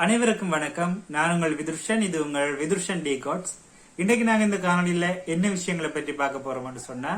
அனைவருக்கும் வணக்கம். நான் உங்கள் விதுர்ஷன். இது உங்கள் விதுர்ஷன் டிகாட்ஸ். இன்றைக்கு நாங்க இந்த காணொலியில என்ன விஷயங்களை பற்றி பார்க்க போறோம்னு சொன்னா,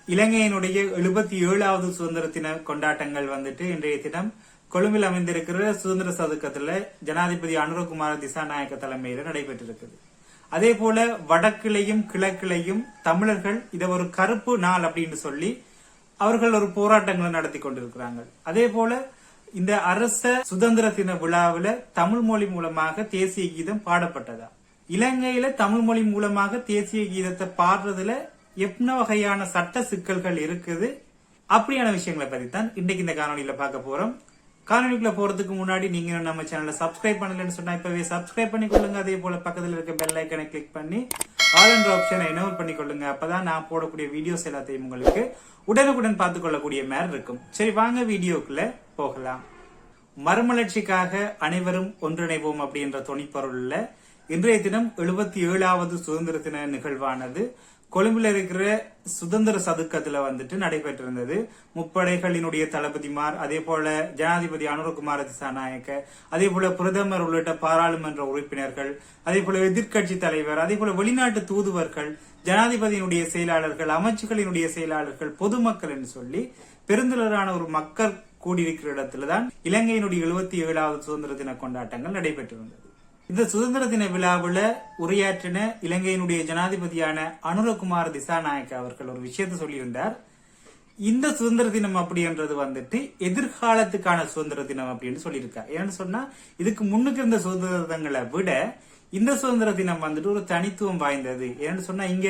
இலங்கையினுடைய 77வது சுதந்திர தின கொண்டாட்டங்கள் இன்றைய தினம் கொழும்பில் அமைந்திருக்கிற சுதந்திர சதுக்கத்துல ஜனாதிபதி அனுரகுமார திசாநாயக்க தலைமையில நடைபெற்றிருக்குது. அதே போல வடக்கிலையும் கிழக்கிலையும் தமிழர்கள் இதை ஒரு கருப்பு நாள் அப்படின்னு சொல்லி அவர்கள் ஒரு போராட்டங்களை நடத்தி கொண்டிருக்கிறாங்க. அதே போல இந்த அரச சுதந்திர தின விழாவில தமிழ் மொழி மூலமாக தேசிய கீதம் பாடப்பட்டதா? இலங்கையில தமிழ் மொழி மூலமாக தேசிய கீதத்தை பாடுறதுல என்ன வகையான சட்ட சிக்கல்கள் இருக்குது, அப்படியான விஷயங்களை பத்தி தான் இன்னைக்கு இந்த காணொலியில பார்க்க போறோம். காணொலிக்குள்ள போறதுக்கு முன்னாடி நீங்க நம்ம சேனலை சப்ஸ்கிரைப் பண்ணலன்னு சொன்னா இப்பவே சப்ஸ்கிரைப் பண்ணிக்கொள்ளுங்க. அதே போல பக்கத்துல இருக்க பெல் ஐக்கனை கிளிக் பண்ணி ஆல் என்ற ஆப்ஷனை எனேபிள் பண்ணிக்கொள்ளுங்க. அப்பதான் நான் போடக்கூடிய வீடியோஸ் எல்லாத்தையும் உங்களுக்கு உடனுக்குடன் பார்த்துக் கொள்ளக்கூடிய மாதிரி இருக்கும். சரி, வாங்க வீடியோக்குள்ள போகலாம். மறுமலர்ச்சிக்காக அனைவரும் ஒன்றிணைவோம் அப்படின்ற துணிப்பொருள்ல இன்றைய தினம் 77வது சுதந்திர தின நிகழ்வானது கொழும்புல இருக்கிற சுதந்திர சதுக்கத்துல நடைபெற்றிருந்தது. முப்படைகளினுடைய தளபதிமார், அதே போல ஜனாதிபதி அனுரகுமார திசாநாயக்க, அதே போல பிரதமர் உள்ளிட்ட பாராளுமன்ற உறுப்பினர்கள், அதே போல எதிர்கட்சி தலைவர், அதே போல வெளிநாட்டு தூதுவர்கள், ஜனாதிபதியினுடைய செயலாளர்கள், அமைச்சுகளினுடைய செயலாளர்கள், பொதுமக்கள் என்று சொல்லி பெருந்திரளான ஒரு மக்கள் கூடியிருக்கிற இடத்துலதான் இலங்கையினுடைய 77வது சுதந்திர தின கொண்டாட்டங்கள் நடைபெற்றிருந்தது. இந்த சுதந்திர தின விழாவுல உரையாற்றின இலங்கையினுடைய ஜனாதிபதியான அனுரகுமார திசாநாயக்க அவர்கள் ஒரு விஷயத்த சொல்லியிருந்தார். இந்த சுதந்திர தினம் அப்படின்றது எதிர்காலத்துக்கான சுதந்திர தினம் அப்படின்னு சொல்லியிருக்கார். ஏன்னு சொன்னா, இதுக்கு முன்னுக்கு இருந்த சுதந்திர தினங்களை விட இந்த சுதந்திர தினம் ஒரு தனித்துவம் வாய்ந்தது. ஏன்னு சொன்னா, இங்க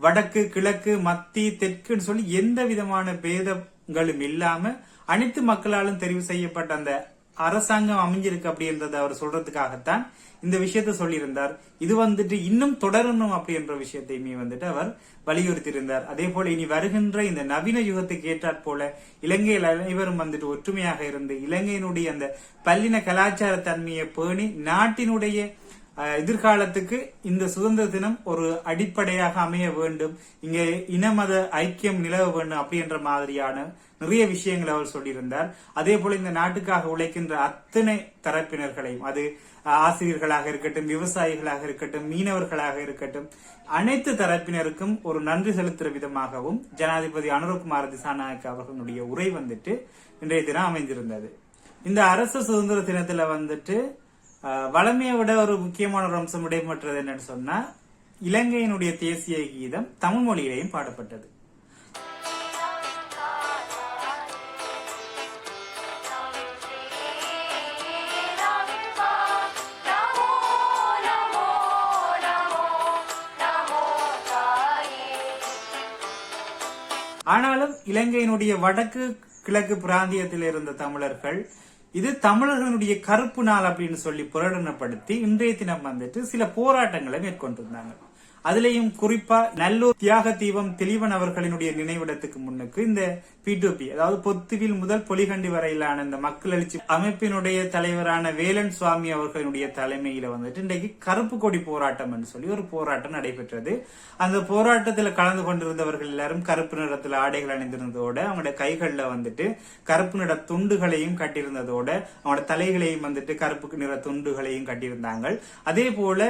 வடக்கு, கிழக்கு, மத்தி, தெற்குன்னு சொல்லி எந்த விதமான பேதங்களும் இல்லாம அனைத்து மக்களாலும் தெரிவு செய்யப்பட்ட அந்த அரசாங்கம் அமைஞ்சிருக்கு அப்படின்றத அவர் சொல்றதுக்காகத்தான் இந்த விஷயத்த சொல்லியிருந்தார். இது இன்னும் தொடரணும் அப்படின்ற விஷயத்தையுமே அவர் வலியுறுத்தி இருந்தார். அதே போல இனி வருகின்ற இந்த நவீன யுகத்துக்கு ஏற்றாற் போல இலங்கையில் அனைவரும் ஒற்றுமையாக இருந்து இலங்கையினுடைய அந்த பல்லின கலாச்சார தன்மையை பேணி நாட்டினுடைய எதிர்காலத்துக்கு இந்த சுதந்திர தினம் ஒரு அடிப்படையாக அமைய வேண்டும், இங்க இன மத ஐக்கியம் நிலவ வேண்டும் அப்படின்ற மாதிரியான நிறைய விஷயங்களை அவர் சொல்லியிருந்தார். அதே போல இந்த நாட்டுக்காக உழைக்கின்ற அத்தனை தரப்பினர்களையும், அது ஆசிரியர்களாக இருக்கட்டும், விவசாயிகளாக இருக்கட்டும், மீனவர்களாக இருக்கட்டும், அனைத்து தரப்பினருக்கும் ஒரு நன்றி செலுத்துற விதமாகவும் ஜனாதிபதி அனுரகுமார திசாநாயக்க அவர்களுடைய உரை இன்றைய தினம் அமைந்திருந்தது. இந்த அரச சுதந்திர தினத்துல வளமையை விட ஒரு முக்கியமான ஒரு அம்சம் இடைமற்றது என்னன்னு சொன்னா, இலங்கையினுடைய தேசிய கீதம் தமிழ் மொழியிலையும் பாடப்பட்டது. ஆனாலும் இலங்கையினுடைய வடக்கு கிழக்கு பிராந்தியத்தில் இருந்த தமிழர்கள் இது தமிழர்களுடைய கருப்பு நாள் அப்படின்னு சொல்லி பிரகடனப்படுத்தி இன்றைய தினம் சில போராட்டங்களை மேற்கொண்டிருந்தாங்க. அதுலயும் குறிப்பா நல்லூர் தியாக தீபம் தெளிவன் அவர்களினுடைய நினைவிடத்துக்கு முன்னுக்கு இந்த P2P, அதாவது பொத்துவில் முதல் பொலிகண்டி வரையிலான இந்த மக்கள் எழுச்சி அமைப்பினுடைய தலைவரான வேலன் சுவாமி அவர்களினுடைய தலைமையில இன்றைக்கு கருப்பு கொடி போராட்டம் என்று சொல்லி ஒரு போராட்டம் நடைபெற்றது. அந்த போராட்டத்துல கலந்து கொண்டிருந்தவர்கள் எல்லாரும் கருப்பு நிறத்துல ஆடைகள் அணிந்திருந்ததோட அவங்களுடைய கைகள்ல கருப்பு நிற துண்டுகளையும் கட்டியிருந்ததோட அவங்களோட தலைகளையும் கருப்பு நிற துண்டுகளையும் கட்டியிருந்தாங்க. அதே போல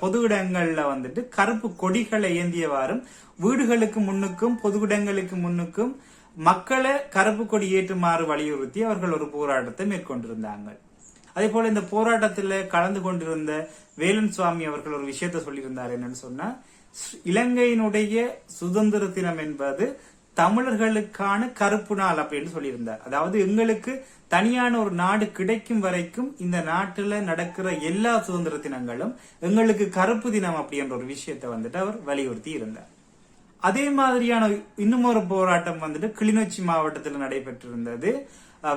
பொது இடங்கள்ல கருப்பு கொடிகளை ஏந்தியவாறும் வீடுகளுக்கு முன்னுக்கும் பொது இடங்களுக்கு முன்னுக்கும் மக்களை கருப்பு கொடி ஏற்றுமாறு வலியுறுத்தி அவர்கள் ஒரு போராட்டத்தை மேற்கொண்டிருந்தாங்க. அதே போல இந்த போராட்டத்தில் கலந்து கொண்டிருந்த வேலன் சுவாமி அவர்கள் ஒரு விஷயத்த சொல்லியிருந்தார். என்னன்னு சொன்னா, இலங்கையினுடைய சுதந்திர தினம் என்பது தமிழர்களுக்கான கருப்பு நாள் அப்படின்னு சொல்லியிருந்தார். அதாவது எங்களுக்கு தனியான ஒரு நாடு கிடைக்கும் வரைக்கும் இந்த நாட்டுல நடக்கிற எல்லா சுதந்திர தினங்களும் எங்களுக்கு கருப்பு தினம் அப்படின்ற ஒரு விஷயத்தை அவர் வலியுறுத்தி இருந்தார். அதே மாதிரியான இன்னும் ஒரு போராட்டம் கிளிநொச்சி மாவட்டத்தில் நடைபெற்றிருந்தது.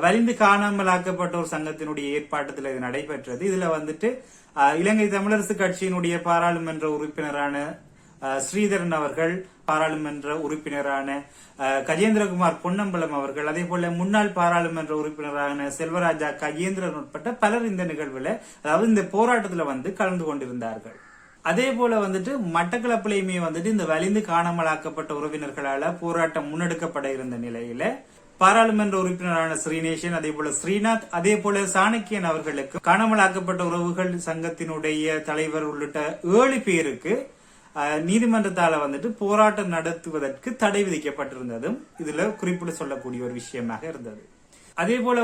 வலிந்து காணாமலாக்கப்பட்ட ஒரு சங்கத்தினுடைய ஏற்பாட்டத்தில் இது நடைபெற்றது. இதுல இலங்கை தமிழரசு கட்சியினுடைய பாராளுமன்ற உறுப்பினரான ஸ்ரீதரன் அவர்கள், பாராளுமன்ற உறுப்பினரான கஜேந்திரகுமார் பொன்னம்பலம் அவர்கள், அதே போல முன்னாள் பாராளுமன்ற உறுப்பினரான செல்வராஜா கஜேந்திரன் உட்பட்ட பலர் இந்த நிகழ்வுல, அதாவது இந்த போராட்டத்துல கலந்து கொண்டிருந்தார்கள். அதே போல மட்டக்களப்பிலையுமே இந்த வலிந்து காணாமலாக்கப்பட்ட உறவினர்களால போராட்டம் முன்னெடுக்கப்பட இருந்த நிலையில பாராளுமன்ற உறுப்பினரான ஸ்ரீநேசன், அதே போல ஸ்ரீநாத், அதே போல சாணக்கியன் அவர்களுக்கு காணாமலாக்கப்பட்ட உறவுகள் சங்கத்தினுடைய தலைவர் உள்ளிட்ட 7 பேருக்கு நீதிமன்றத்தால போராட்டம் நடத்துவதற்கு தடை விதிக்கப்பட்டிருந்ததும் இதுல குறிப்பிட சொல்லக்கூடிய ஒரு விஷயமாக இருந்தது. அதே போல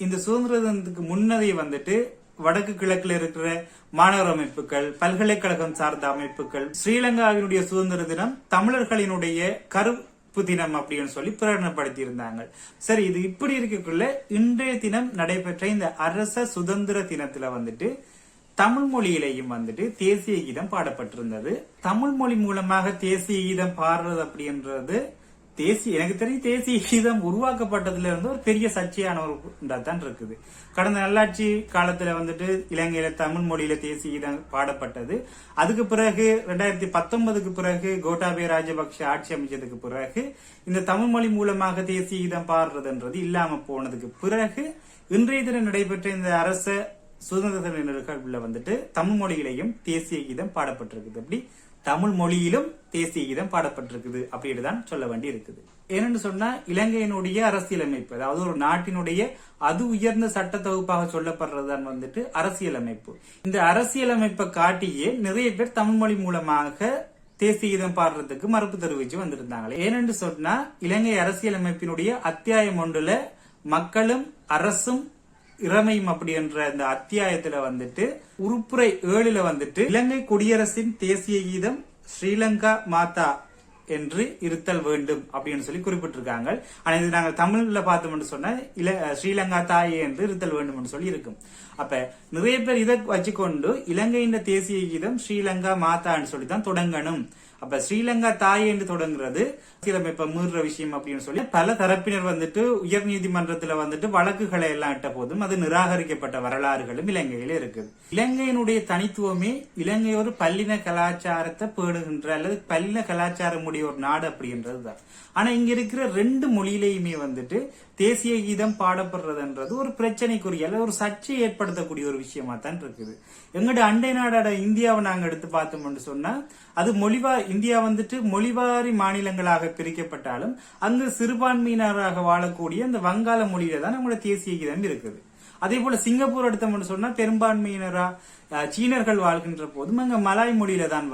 இந்த சுதந்திர தினத்துக்கு முன்னதே வடக்கு கிழக்குல இருக்கிற மாணவர் அமைப்புகள், பல்கலைக்கழகம் சார்ந்த அமைப்புகள் ஸ்ரீலங்காவினுடைய சுதந்திர தினம் தமிழர்களினுடைய கருப்பு தினம் அப்படின்னு சொல்லி பிரகடனப்படுத்தி இருந்தாங்க. சரி, இது இப்படி இருக்கக்குள்ள இன்றைய தினம் நடைபெற்ற இந்த அரச சுதந்திர தினத்துல தமிழ் மொழியிலையும் தேசிய கீதம் பாடப்பட்டிருந்தது. தமிழ் மொழி மூலமாக தேசிய கீதம் பாடுறது அப்படின்றது எனக்கு தெரியும் தேசிய கீதம் உருவாக்கப்பட்டதுல இருந்து ஒரு பெரிய சர்ச்சையான ஒரு தான் இருக்குது. கடந்த நல்லாட்சி காலத்துல இலங்கையில தமிழ் மொழியில தேசிய கீதம் பாடப்பட்டது. அதுக்கு பிறகு 2019க்கு பிறகு கோட்டாபய ராஜபக்ஷ ஆட்சி அமைச்சதுக்கு பிறகு இந்த தமிழ் மொழி மூலமாக தேசிய கீதம் பாடுறதுன்றது இல்லாம போனதுக்கு பிறகு இன்றைய தினம் நடைபெற்ற இந்த அரச சுதந்திர தின நிகழ்வுல தமிழ் மொழியிலையும் தேசிய கீதம் பாடப்பட்டிருக்குது. அப்படி தமிழ் மொழியிலும் தேசிய கீதம் பாடப்பட்டிருக்குது அப்படின்னு தான் சொல்ல வேண்டி இருக்குது. ஏன்னு சொன்னா இலங்கையினுடைய அரசியலமைப்பு, அதாவது ஒரு நாட்டினுடைய அது உயர்ந்த சட்ட தொகுப்பாக சொல்லப்படுறதுதான் அரசியலமைப்பு. இந்த அரசியலமைப்பை காட்டியே நிறைய பேர் தமிழ் மொழி மூலமாக தேசிய கீதம் பாடுறதுக்கு மறுப்பு தெரிவிச்சு வந்திருந்தாங்க. ஏனென்று சொன்னா இலங்கை அரசியலமைப்பினுடைய அத்தியாயம் 1ல மக்களும் அரசும் இறமையும் அப்படி என்ற இந்த அத்தியாயத்துல உறுப்புரை 7ல இலங்கை குடியரசின் தேசிய கீதம் ஸ்ரீலங்கா மாதா என்று இருத்தல் வேண்டும் அப்படின்னு சொல்லி குறிப்பிட்டிருக்காங்க. ஆனா இது நாங்க தமிழ்ல பார்த்தோம்னு சொன்னா ஸ்ரீலங்கா தாயே என்று இருத்தல் வேண்டும் சொல்லி இருக்கும். அப்ப நிறைய பேர் இதை வச்சுக்கொண்டு இலங்கையின் தேசிய கீதம் ஸ்ரீலங்கா மாதான்னு சொல்லிதான் தொடங்கணும். அப்ப ஸ்ரீலங்கா தாய் என்று தொடங்குறது அரசியலமைப்பை மீறுற விஷயம் அப்படின்னு சொல்லி பல தரப்பினர் உயர் நீதிமன்றத்துல வழக்குகளை எல்லாம் இட்ட போதும் அது நிராகரிக்கப்பட்ட வரலாறுகளும் இலங்கையில இருக்குது. இலங்கையினுடைய தனித்துவமே இலங்கை ஒரு பல்லின கலாச்சாரத்தை பேணுகின்ற அல்லது பல்லின கலாச்சாரம் உடைய ஒரு நாடு அப்படின்றதுதான். ஆனா இங்க இருக்கிற 2 மொழியிலையுமே தேசிய கீதம் பாடப்படுறதுன்றது ஒரு பிரச்சனைக்குரிய அல்லது ஒரு சர்ச்சை ஏற்படுத்தக்கூடிய ஒரு விஷயமா தான் இருக்குது. எங்கட அண்டை நாடாட இந்தியாவை நாங்க எடுத்து பார்த்தோம்னு சொன்னா அது இந்தியா மொழிவாரி மாநிலங்களாக பிரிக்கப்பட்டாலும் அங்கு சிறுபான்மையினராக வாழக்கூடிய அந்த வங்காள மொழியில தான் நம்மளோட தேசிய கீதம் இருக்குது. அதே போல சிங்கப்பூர் எடுத்தோம்னு சொன்னா பெரும்பான்மையினரா சீனர்கள் வாழ்கின்ற போதும் அங்க மலாய் மொழியில தான்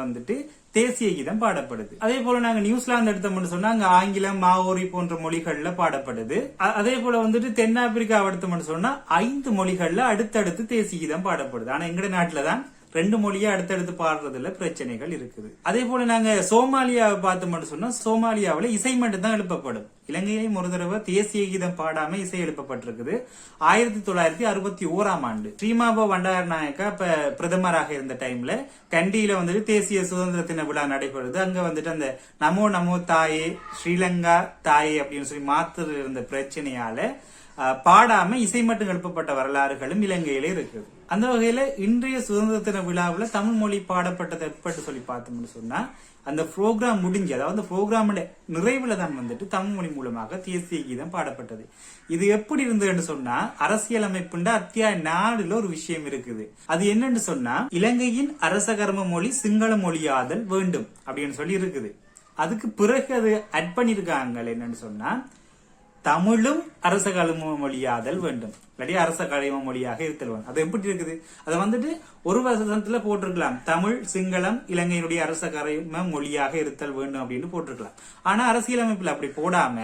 தேசிய கீதம் பாடப்படுது. அதே போல நாங்க நியூசிலாந்து எடுத்தோம்னு சொன்னா அங்க ஆங்கிலம், மாவோரி போன்ற மொழிகள்ல பாடப்படுது. அதே போல தென்னாப்பிரிக்கா எடுத்தோம்னு சொன்னா 5 மொழிகள்ல அடுத்தடுத்து தேசிய கீதம் பாடப்படுது. ஆனா எங்க நாட்டுலதான் 2 மொழியை அடுத்தடுத்து பாடுறதுல பிரச்சனைகள் இருக்குது. அதே போல நாங்க சோமாலியாவை பார்த்தோம்னு சொன்னா சோமாலியாவில இசை மட்டும் தான் எழுப்பப்படும். இலங்கையிலும் ஒரு தடவை தேசிய கீதம் பாடாம இசை எழுப்பப்பட்டிருக்குது. 1961ஆம் ஆண்டு ஸ்ரீமாபோ பண்டாரநாயக்கா இப்ப பிரதமராக இருந்த டைம்ல கண்டியில தேசிய சுதந்திர தின விழா நடைபெறுது. அங்க அந்த நமோ நமோ தாயே ஸ்ரீலங்கா தாயே அப்படின்னு சொல்லி மாத்து இருந்த பிரச்சனையால பாடாம இசை மட்டும் எழுப்பப்பட்ட வரலாறுகளும் இலங்கையில இருக்குது. அந்த வகையில இன்றைய சுதந்திர தின விழாவில் தமிழ் மொழி பாடப்பட்டதை எப்படி சொல்லி பார்த்தோம்னு சொன்னா அந்த புரோகிராம் முடிஞ்சு, அதாவது புரோகிராம் நிறைவுல தான் தமிழ் மொழி மூலமாக தேசிய கீதம் பாடப்பட்டது. இது எப்படி இருந்ததுன்னு சொன்னா அரசியலமைப்புண்ட அத்தியாய 4ல ஒரு விஷயம் இருக்குது. அது என்னன்னு சொன்னா இலங்கையின் அரச கர்ம மொழி சிங்கள மொழியாதல் வேண்டும் அப்படின்னு சொல்லி இருக்குது. அதுக்கு பிறகு அது அட் பண்ணிருக்காங்க என்னன்னு சொன்னா தமிழும் அரச கர்ம மொழியாதல் வேண்டும், இல்லாட்டி அரச கர்ம மொழியாக இருத்தல் வேண்டும். அது எப்படி இருக்குது? அதை ஒரு வசனத்துல போட்டிருக்கலாம், தமிழ் சிங்களம் இலங்கையினுடைய அரச கர்ம மொழியாக இருத்தல் வேண்டும் அப்படின்னு போட்டிருக்கலாம். ஆனா அரசியலமைப்புல அப்படி போடாம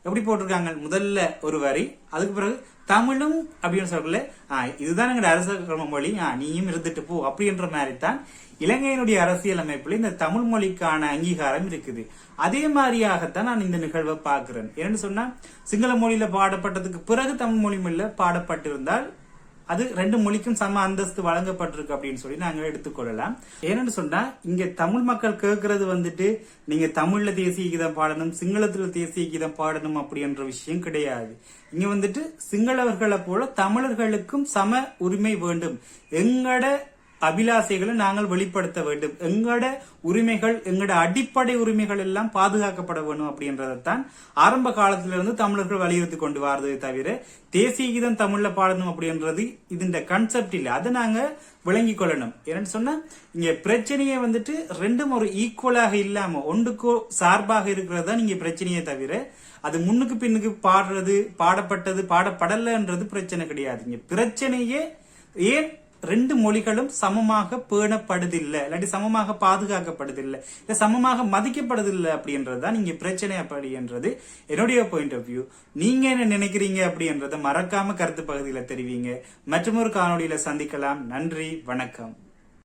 எப்படி போட்டிருக்காங்க, முதல்ல ஒரு வரி, அதுக்கு பிறகு தமிழும் அப்படின்னு சொல்லல, இதுதான் எங்க அரச கர்ம மொழி, நீயும் இருந்துட்டு போ அப்படின்ற மாதிரி தான் இலங்கையினுடைய அரசியலமைப்புல இந்த தமிழ் மொழிக்கான அங்கீகாரம் இருக்குது. அதே மாதிரியாகத்தான் நான் இந்த நிகழ்வை பார்க்கிறேன். என்னன்னு சொன்னா சிங்கள மொழியில பாடப்பட்டதுக்கு பிறகு தமிழ் மொழி பாடப்பட்டிருந்தால் அது 2 மொழிக்கும் சம அந்தஸ்து வழங்கப்பட்டிருக்கு அப்படின்னு சொல்லி நாங்க எடுத்துக்கொள்ளலாம். ஏன்னு சொன்னா இங்க தமிழ் மக்கள் கேட்கறது நீங்க தமிழ்ல தேசிய கீதம் பாடணும், சிங்களத்துல தேசிய கீதம் பாடணும் அப்படின்ற விஷயம் கிடையாது. இங்க சிங்களவர்களை போல தமிழர்களுக்கும் சம உரிமை வேண்டும், எங்கட அபிலாசைகளை நாங்கள் வெளிப்படுத்த வேண்டும். எங்கட உரிமைகள், எங்கட அடிப்படை உரிமைகள் எல்லாம் பாதுகாக்கப்பட வேணும் அப்படின்றதான் ஆரம்ப காலத்திலிருந்து தமிழர்கள் வலியுறுத்தி கொண்டு வரதே தவிர தேசிய கீதம் தமிழ்ல பாடணும் அப்படின்றது இந்த கன்செப்ட் இல்ல. அதை நாங்க விளங்கி கொள்ளணும். என்னன்னு சொன்னா இங்க பிரச்சனையே வந்துட்டு ரெண்டும் ஒரு ஈக்குவலாக இல்லாம ஒன்றுக்கோ சார்பாக இருக்கிறதா நீங்க பிரச்சனையே தவிர அது முன்னுக்கு பின்னுக்கு பாடுறது, பாடப்பட்டது, பாடப்படலன்றது பிரச்சனை கிடையாது. இங்க பிரச்சனையே ஏன் ரெண்டு மொழிகளும் சமமாக பேணப்படுதில்லை, இல்லாட்டி சமமாக பாதுகாக்கப்படுதில்லை, இல்ல சமமாக மதிக்கப்படுதில்லை அப்படின்றதுதான் இங்க பிரச்சனை அப்படின்றது என்னுடைய பாயிண்ட் ஆஃப் வியூ. நீங்க என்ன நினைக்கிறீங்க அப்படின்றத மறக்காம கருத்து பகுதியில தெரிவிங்க. மற்றொரு காணொலியில சந்திக்கலாம். நன்றி, வணக்கம்.